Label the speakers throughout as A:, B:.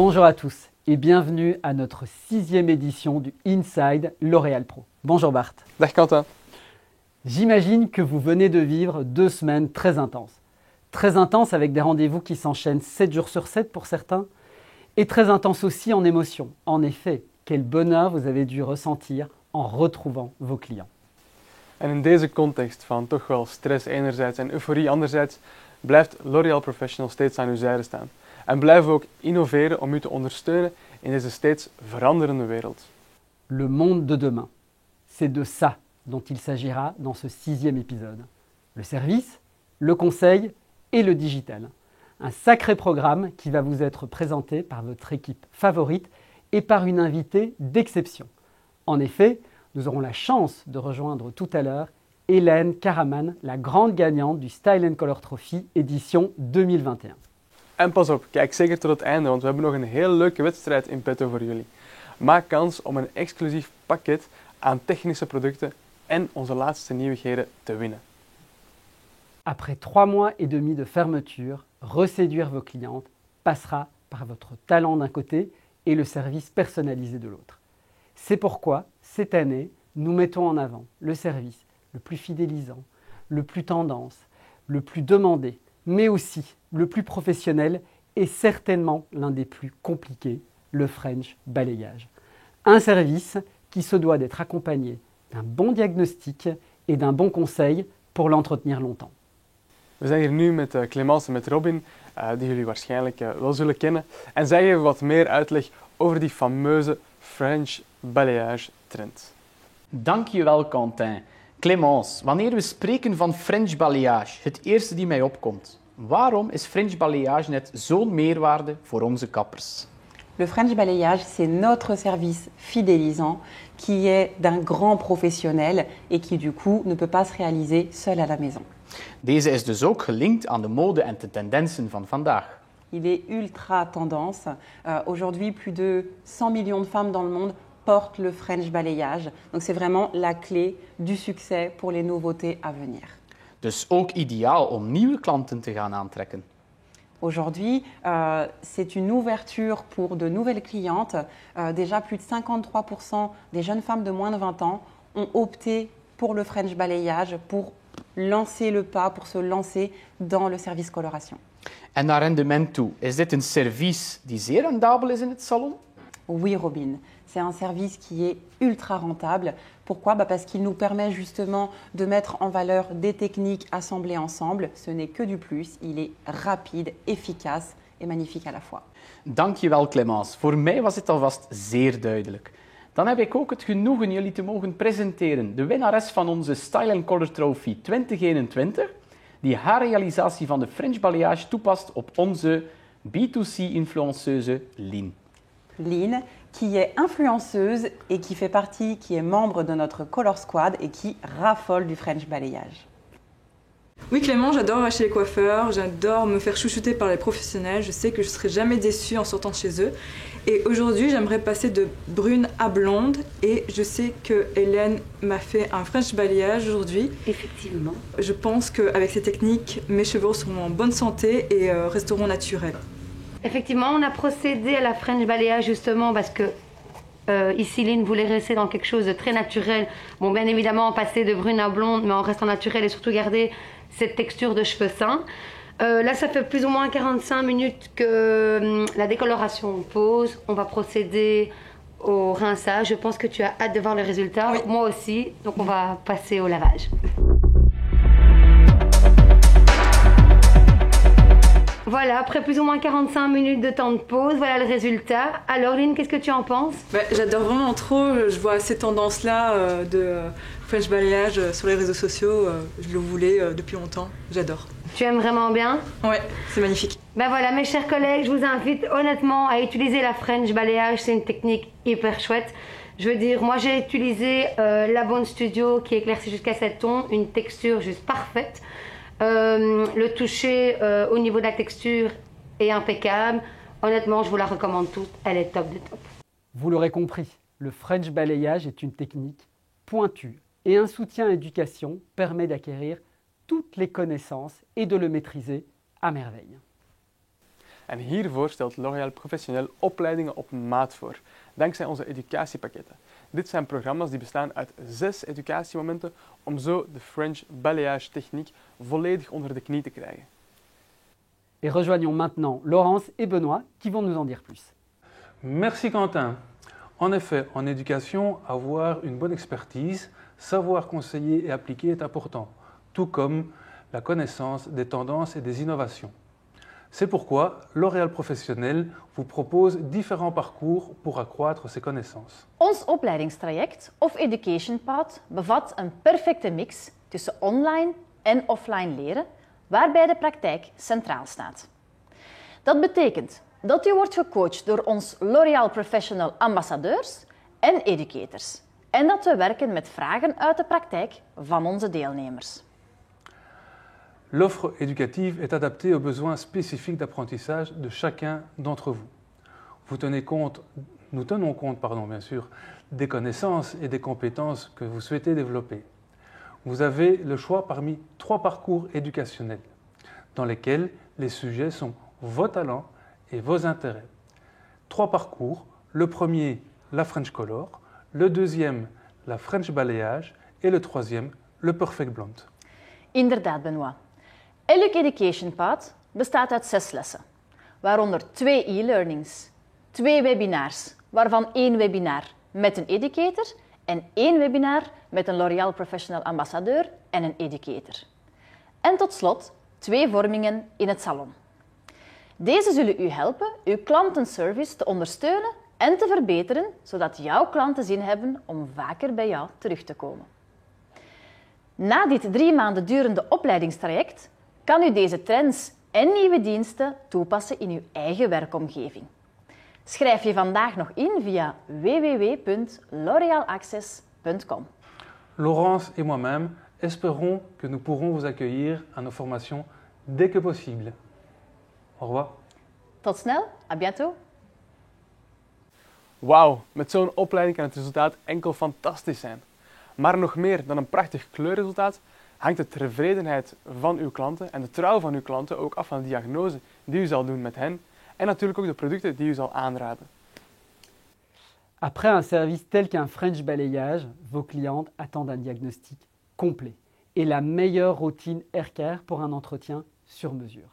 A: Bonjour à tous et bienvenue à notre 6e édition du Inside L'Oréal Pro. Bonjour Bart.
B: Dag Quentin.
A: J'imagine que vous venez de vivre 2 semaines très intenses. Très intenses avec des rendez-vous qui s'enchaînent 7 jours sur 7 pour certains et très intenses aussi en émotion. En effet, quel bonheur vous avez dû ressentir en retrouvant vos clients.
B: En in deze context van toch wel stress enerzijds en euforie anderzijds blijft L'Oréal Professional steeds aan uw zijde staan. En blijven we ook innoveren om u te ondersteunen in deze steeds veranderende wereld.
A: Le monde de demain, c'est de ça dont il s'agira dans ce 6e épisode. Le service, le conseil et le digital. Un sacré programme qui va vous être présenté par votre équipe favorite et par une invitée d'exception. En effet, nous aurons la chance de rejoindre tout à l'heure Hélène Karaman, la grande gagnante du Style & Color Trophy édition 2021.
B: En pas op, kijk zeker tot het einde, want we hebben nog een heel leuke wedstrijd in petto voor jullie. Maak kans om een exclusief pakket aan technische producten en onze laatste nieuwigheden te winnen.
A: Après 3 mois et demi de fermeture, reséduire vos clientes passera par votre talent d'un côté et le service personnalisé de l'autre. C'est pourquoi, cette année, nous mettons en avant le service le plus fidélisant, le plus tendance, le plus demandé, mais aussi le plus professionnel et certainement l'un des plus compliqués, le French balayage. Un service qui se doit d'être accompagné d'un bon diagnostic et d'un bon conseil pour l'entretenir longtemps.
B: We zijn hier nu met Clémence en met Robin, die jullie waarschijnlijk wel zullen kennen. En zij geven wat meer uitleg over die fameuze French balayage trend.
C: Dankjewel Quentin. Clémence, wanneer we spreken van French balayage, het eerste die mij opkomt. Waarom is French balayage net zo'n meerwaarde voor onze kappers?
D: Le French balayage, c'est notre service fidélisant qui est d'un grand professionnel et qui du coup ne peut pas se réaliser seul à la maison.
C: Deze is dus ook gelinkt aan de mode en de tendensen van vandaag.
D: Il est ultra tendance. Aujourd'hui, plus de 100 millions de femmes dans le monde portent le French balayage. Donc c'est vraiment la clé du succès pour les nouveautés à venir.
C: Dus ook ideaal om nieuwe klanten te gaan aantrekken.
D: Aujourd'hui, c'est une ouverture pour de nouvelles clientes. Déjà, plus de 53% des jeunes femmes de moins de 20 ans ont opté pour le French balayage, pour lancer le pas, pour se lancer dans le service coloration.
C: En naar rendement toe, is dit een service die zeer rendabel is in het salon?
D: Oui, Robin, c'est un service qui est ultra rentable. Pourquoi ? Parce qu'il nous permet justement de mettre en valeur des techniques assemblées ensemble. Ce n'est que du plus, il est rapide, efficace et magnifique à la fois.
C: Dankjewel Clémence, voor mij was dit alvast zeer duidelijk. Dan heb ik ook het genoegen jullie te mogen presenteren de winnares van onze Style & Color Trophy 2021, die haar realisatie van de French balayage toepast op onze B2C-influenceuse Lien.
D: Lien, qui est influenceuse et qui fait partie, qui est membre de notre Color Squad et qui raffole du French balayage.
E: Oui Clément, j'adore acheter les coiffeurs, j'adore me faire chouchouter par les professionnels, je sais que je ne serai jamais déçue en sortant de chez eux. Et aujourd'hui, j'aimerais passer de brune à blonde et je sais que Hélène m'a fait un French balayage aujourd'hui.
F: Effectivement.
E: Je pense qu'avec ces techniques, mes cheveux seront en bonne santé et resteront naturels.
F: Effectivement, on a procédé à la French balayage justement parce que ici, Lynn voulait rester dans quelque chose de très naturel. Bon, bien évidemment, passer de brune à blonde, mais en restant naturel et surtout garder cette texture de cheveux sains. Là, ça fait plus ou moins 45 minutes que la décoloration pose. On va procéder au rinçage. Je pense que tu as hâte de voir le résultat.
E: Oui.
F: Moi aussi. Donc, on va passer au lavage. Voilà, après plus ou moins 45 minutes de temps de pause, voilà le résultat. Alors Lynn, qu'est-ce que tu en penses ?
E: J'adore vraiment trop, je vois ces tendances-là de French balayage sur les réseaux sociaux, je le voulais depuis longtemps, j'adore.
F: Tu aimes vraiment bien ?
E: Ouais, c'est magnifique.
F: Ben voilà mes chers collègues, je vous invite honnêtement à utiliser la French balayage, c'est une technique hyper chouette. Je veux dire, moi j'ai utilisé la Bond Studio qui éclaircit jusqu'à 7 tons, une texture juste parfaite. Le toucher au niveau de la texture est impeccable. Honnêtement, je vous la recommande toute. Elle est top de top.
A: Vous l'aurez compris, le French balayage est une technique pointue et un soutien éducation permet d'acquérir toutes les connaissances et de le maîtriser à merveille.
B: En hiervoor stelt L'Oréal Professionnel opleidingen op maat voor, dankzij onze educatiepakketten. Dit zijn programma's die bestaan uit 6 educatiemomenten om zo de French balayage techniek volledig onder de knie te krijgen.
A: Et rejoignons maintenant Laurence et Benoît qui vont nous en dire plus.
G: Merci Quentin. En effet, en éducation, avoir une bonne expertise, savoir conseiller et appliquer est important, tout comme la connaissance des tendances et des innovations. C'est pourquoi L'Oréal Professionnel vous propose différents parcours pour accroître ses connaissances.
H: Ons opleidingstraject of Education Path bevat een perfecte mix tussen online en offline leren, waarbij de praktijk centraal staat. Dat betekent dat u wordt gecoacht door ons L'Oréal Professional ambassadeurs en educators en dat we werken met vragen uit de praktijk van onze deelnemers.
G: L'offre éducative est adaptée aux besoins spécifiques d'apprentissage de chacun d'entre vous. Nous tenons compte, bien sûr, des connaissances et des compétences que vous souhaitez développer. Vous avez le choix parmi 3 parcours éducationnels, dans lesquels les sujets sont vos talents et vos intérêts. 3 parcours, le premier, la French Color, le deuxième, la French Balayage et le troisième, le Perfect Blonde.
H: Inderdaad, Benoît. Elk Education Path bestaat uit 6 lessen, waaronder 2 e-learnings, 2 webinars, waarvan 1 webinar met een educator en 1 webinar met een L'Oréal Professional ambassadeur en een educator. En tot slot 2 vormingen in het salon. Deze zullen u helpen uw klantenservice te ondersteunen en te verbeteren, zodat jouw klanten zin hebben om vaker bij jou terug te komen. Na dit 3 maanden durende opleidingstraject kan u deze trends en nieuwe diensten toepassen in uw eigen werkomgeving. Schrijf je vandaag nog in via www.l'orealaccess.com.
G: Laurence et moi-même espérons que nous pourrons vous accueillir à nos formations dès que possible. Au revoir.
H: Tot snel, à bientôt.
B: Wauw, met zo'n opleiding kan het resultaat enkel fantastisch zijn. Maar nog meer dan een prachtig kleurresultaat hangt de tevredenheid van uw klanten en de trouw van uw klanten ook af van de diagnose die u zal doen met hen en natuurlijk ook de producten die u zal aanraden.
A: Après un service tel qu'un French balayage, vos clientes attendent un diagnostic complet et la meilleure routine haircare pour un entretien sur mesure.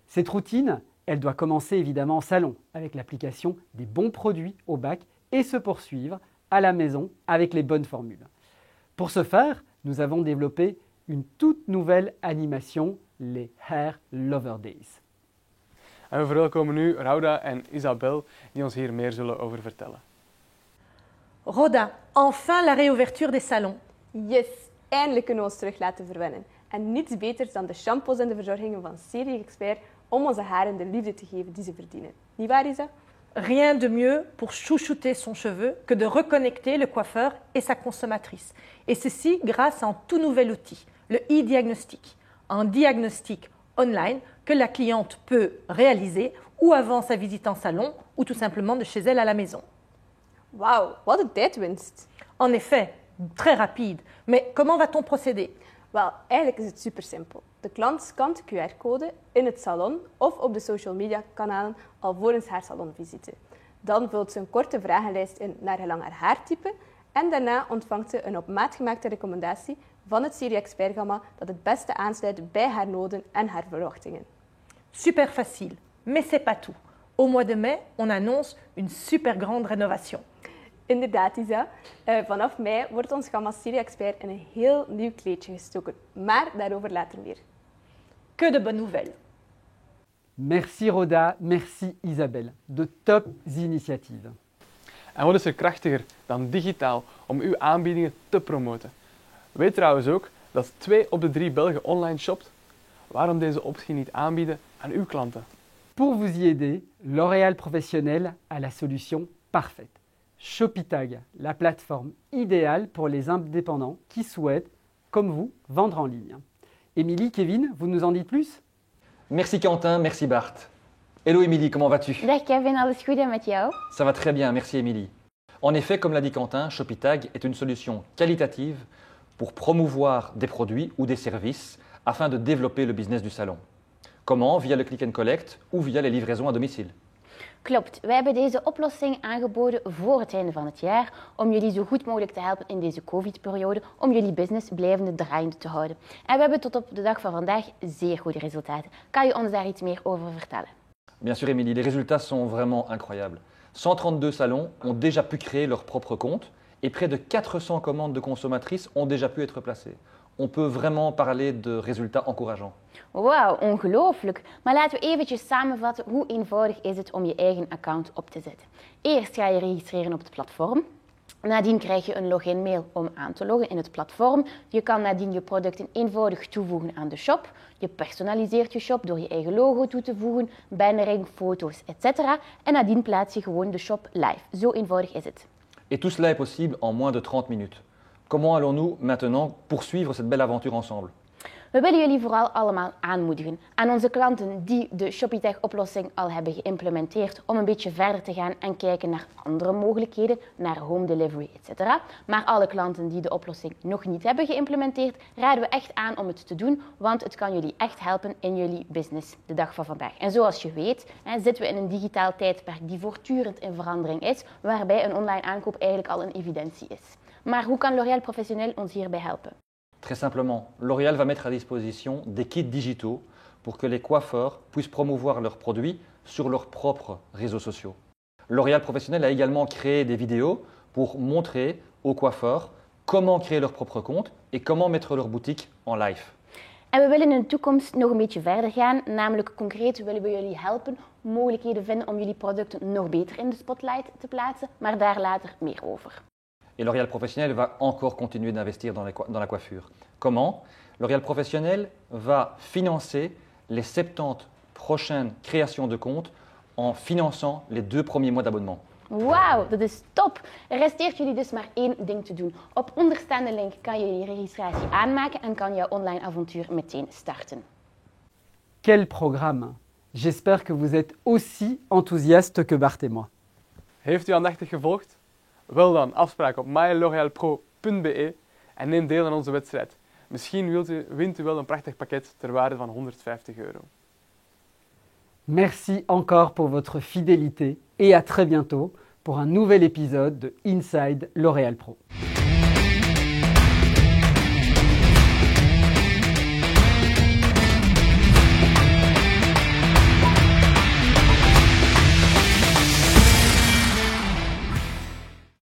A: Cette routine, elle doit commencer évidemment en salon avec l'application des bons produits au bac et se poursuivre à la maison avec les bonnes formules. Pour ce faire, nous avons développé une toute nouvelle animation, les Hair Lover Days.
B: En we verwelkomen nu Rauda en Isabel die ons hier meer zullen over vertellen.
I: Rhoda, enfin la réouverture des salons.
J: Yes, eindelijk kunnen we ons terug laten verwennen. En niets beters dan de shampoos en de verzorgingen van Serie Expert om onze haren de liefde te geven die ze verdienen. Niet waar, Isa?
I: Rien de mieux pour chouchouter son cheveu que de reconnecter le coiffeur et sa consommatrice. Et ceci grâce à un tout nouvel outil, le e-diagnostic. Un diagnostic online que la cliente peut réaliser ou avant sa visite en salon ou tout simplement de chez elle à la maison.
J: Wauw, wat een tijdwinst.
I: En effet, très rapide. Mais comment va-t-on procéder?
J: Wel, eigenlijk is het super simpel. De klant scant de QR-code in het salon of op de social media kanalen alvorens haar salonvisite. Dan vult ze een korte vragenlijst in naar gelang haar haartype en daarna ontvangt ze een op maat gemaakte recommendatie van het Serie Expert gamma dat het beste aansluit bij haar noden en haar verwachtingen.
I: Super facile, mais c'est pas tout. Au mois de mai, on annonce une super grande rénovation.
J: Inderdaad, Isa. Vanaf mei wordt ons gamma Serie Expert in een heel nieuw kleedje gestoken. Maar daarover later meer.
I: Que de bonnes nouvelles.
A: Merci Rhoda, merci Isabelle. De top initiatives.
B: En wat is er krachtiger dan digitaal om uw aanbiedingen te promoten? Weet trouwens ook dat 2 op de 3 Belgen online shopt. Waarom deze optie niet aanbieden aan uw klanten?
A: Pour vous y aider, L'Oréal Professionnel a la solution parfaite. Shopitag, la plateforme idéale pour les indépendants qui souhaitent, comme vous, vendre en ligne. Émilie, Kevin, vous nous en dites plus?
K: Merci Quentin, merci Bart. Hello Émilie, comment vas-tu?
L: Dag Kevin, alles goed en met jou?
K: Ça va très bien, merci Émilie. En effet, comme l'a dit Quentin, Shopitag est une solution qualitative pour promouvoir des produits ou des services afin de développer le business du salon. Comment? Via le click and collect ou via les livraisons à domicile.
L: Klopt, wij hebben deze oplossing aangeboden voor het einde van het jaar om jullie zo goed mogelijk te helpen in deze COVID-periode, om jullie business blijvende draaiende te houden. En we hebben tot op de dag van vandaag zeer goede resultaten. Kan je ons daar iets meer over vertellen?
K: Bien sûr, Émilie, les résultats sont vraiment incroyables. 132 salons ont déjà pu créer leur propre compte et près de 400 commandes de consommatrices ont déjà pu être placées. On peut vraiment parler de résultats encourageants.
L: Wauw, ongelooflijk. Maar laten we eventjes samenvatten hoe eenvoudig is het om je eigen account op te zetten. Eerst ga je registreren op het platform. Nadien krijg je een login-mail om aan te loggen in het platform. Je kan nadien je producten eenvoudig toevoegen aan de shop. Je personaliseert je shop door je eigen logo toe te voegen, bannering, foto's, etc. En nadien plaats je gewoon de shop live. Zo eenvoudig is het.
K: Et tout cela est possible en moins de 30 minutes. Comment allons-nous maintenant poursuivre cette belle aventure ensemble?
L: We willen jullie vooral allemaal aanmoedigen aan onze klanten die de Shopitech-oplossing al hebben geïmplementeerd om een beetje verder te gaan en kijken naar andere mogelijkheden, naar home delivery, etc. Maar alle klanten die de oplossing nog niet hebben geïmplementeerd, raden we echt aan om het te doen, want het kan jullie echt helpen in jullie business de dag van vandaag. En zoals je weet, zitten we in een digitaal tijdperk die voortdurend in verandering is, waarbij een online aankoop eigenlijk al een evidentie is. Maar hoe kan L'Oréal Professionnel ons hierbij helpen?
K: Très simplement, L'Oréal va mettre à disposition des kits digitaux pour que les coiffeurs puissent promouvoir leurs produits sur leurs propres réseaux sociaux. L'Oréal Professionnel a également créé des vidéos pour montrer aux coiffeurs comment créer leur propre compte et comment mettre leur boutique en live.
L: En we willen in de toekomst nog een beetje verder gaan, namelijk concreet willen we jullie helpen mogelijkheden vinden om jullie producten nog beter in de spotlight te plaatsen, maar daar later meer over.
K: Et L'Oréal Professionnel va encore continuer d'investir dans la coiffure. Comment? L'Oréal Professionnel va financer les 70 prochaines créations de comptes en finançant les 2 premiers mois d'abonnement.
L: Wauw, dat is top! Er resteert jullie dus maar één ding te doen. Op onderstaande link kan je je registratie aanmaken en kan jouw online avontuur meteen starten.
A: Quel programme! J'espère que vous êtes aussi enthousiaste que Bart et moi.
B: Heeft u aandachtig gevolgd? Wel dan, afspraak op mylorealpro.be en neem deel aan onze wedstrijd. Misschien wint u wel een prachtig pakket ter waarde van €150.
A: Merci encore pour votre fidélité et à très bientôt pour un nouvel épisode de Inside L'Oréal Pro.